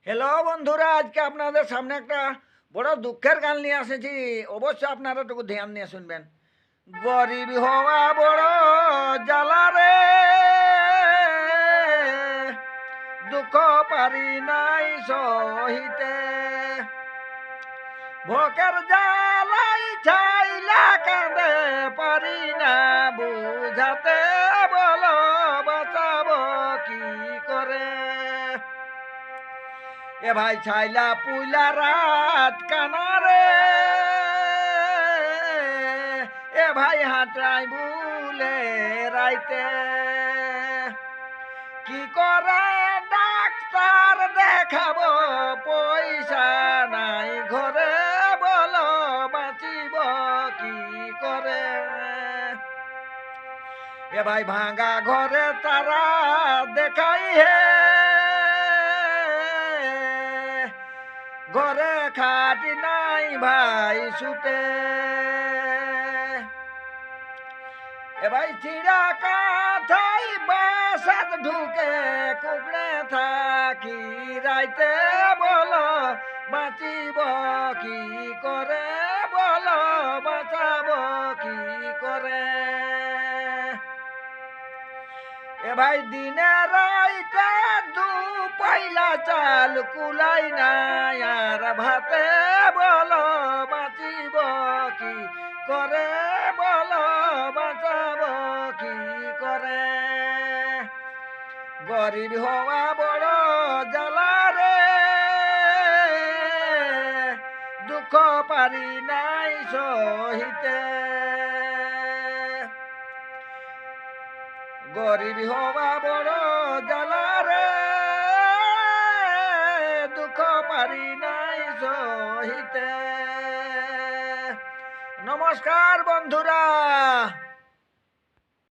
Hello বন্ধুরা, আজকে আপনাদের সামনে একটা বড় দুঃখের গান নিয়ে এসেছি। অবশ্যই আপনারা একটু ধ্যান নিয়ে শুনবেন। গরিব হওয়া বড় জ্বালা রে, দুঃখ পারি নাই সহিতে। ভোকের জ্বালাই ছাইলা কাঁদে পারি না বুঝাতে, বলো বাঁচাবো কি করে। এ ভাই ছাইলা পুইলা রাত কানারে, এ ভাই হাতরাই বুলে রাইতে। কি করে ডাক্তার দেখাবো, পয়সা নাই ঘরে, বলো বাঁচিব কি করে। এ ভাই ভাঙা ঘরে তারা দেখাই হে, ঘরে খাটি নাই ভাই সুতে। এ ভাই চিড়া কাঠাই বাসাত ঢুকে কুকড়ে থাকি রাইতে, বলো বাঁচিব কি করে, বলো বাঁচাব কি করে। এ ভাই দিনে রাইতে দু পয়লা চাল কুলাই নাই আর ভাতে, বলো বাঁচিব কি করে, বলো বাঁচাব কি করে। গরিব হওয়া বড় জ্বালা রে, দুঃখ পারি নাই সহিতে। গরিব হওয়া বড় জ্বালা রে, দুঃখ পারি নাই সহিতে। নমস্কার বন্ধুরা।